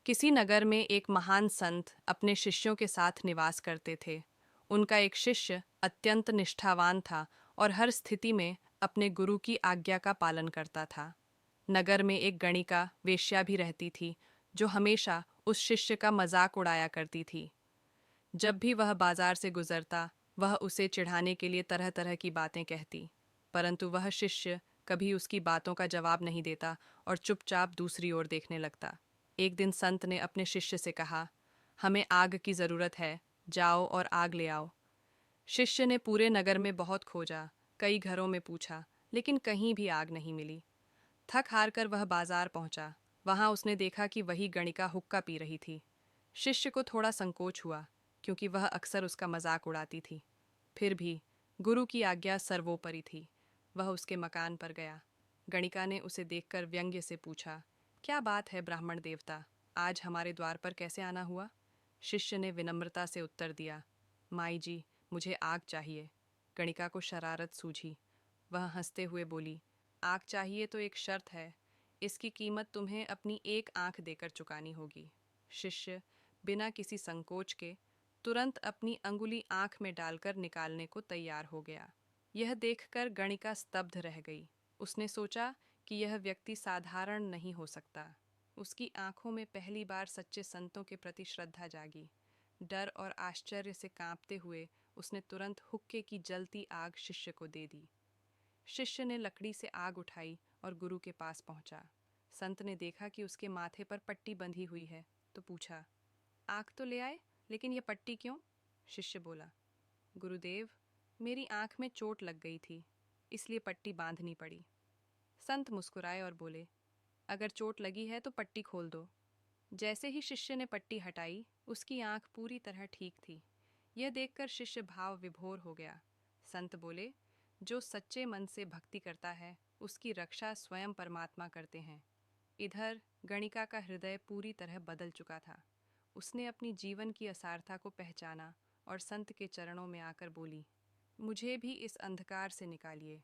किसी नगर में एक महान संत अपने शिष्यों के साथ निवास करते थे। उनका एक शिष्य अत्यंत निष्ठावान था और हर स्थिति में अपने गुरु की आज्ञा का पालन करता था। नगर में एक गणिका वेश्या भी रहती थी, जो हमेशा उस शिष्य का मजाक उड़ाया करती थी। जब भी वह बाजार से गुजरता, वह उसे चिढ़ाने के लिए तरह तरह की बातें कहती, परंतु वह शिष्य कभी उसकी बातों का जवाब नहीं देता और चुपचाप दूसरी ओर देखने लगता। एक दिन संत ने अपने शिष्य से कहा, हमें आग की ज़रूरत है, जाओ और आग ले आओ। शिष्य ने पूरे नगर में बहुत खोजा, कई घरों में पूछा, लेकिन कहीं भी आग नहीं मिली। थक हार कर वह बाजार पहुंचा। वहां उसने देखा कि वही गणिका हुक्का पी रही थी। शिष्य को थोड़ा संकोच हुआ, क्योंकि वह अक्सर उसका मजाक उड़ाती थी। फिर भी गुरु की आज्ञा सर्वोपरि थी। वह उसके मकान पर गया। गणिका ने उसे देखकर व्यंग्य से पूछा, क्या बात है ब्राह्मण देवता, आज हमारे द्वार पर कैसे आना हुआ? शिष्य ने विनम्रता से उत्तर दिया, माई जी, मुझे आग चाहिए। गणिका को शरारत सूझी। वह हंसते हुए बोली, आग चाहिए तो एक शर्त है, इसकी कीमत तुम्हें अपनी एक आंख देकर चुकानी होगी। शिष्य बिना किसी संकोच के तुरंत अपनी अंगुली आंख में डालकर निकालने को तैयार हो गया। यह देखकर गणिका स्तब्ध रह गई। उसने सोचा कि यह व्यक्ति साधारण नहीं हो सकता। उसकी आंखों में पहली बार सच्चे संतों के प्रति श्रद्धा जागी। डर और आश्चर्य से कांपते हुए उसने तुरंत हुक्के की जलती आग शिष्य को दे दी। शिष्य ने लकड़ी से आग उठाई और गुरु के पास पहुंचा। संत ने देखा कि उसके माथे पर पट्टी बंधी हुई है, तो पूछा, आग तो ले आए, लेकिन यह पट्टी क्यों? शिष्य बोला, गुरुदेव, मेरी आंख में चोट लग गई थी, इसलिए पट्टी बांधनी पड़ी। संत मुस्कुराए और बोले, अगर चोट लगी है तो पट्टी खोल दो। जैसे ही शिष्य ने पट्टी हटाई, उसकी आंख पूरी तरह ठीक थी। यह देखकर शिष्य भाव विभोर हो गया। संत बोले, जो सच्चे मन से भक्ति करता है, उसकी रक्षा स्वयं परमात्मा करते हैं। इधर गणिका का हृदय पूरी तरह बदल चुका था। उसने अपनी जीवन की असारता को पहचाना और संत के चरणों में आकर बोली, मुझे भी इस अंधकार से निकालिए।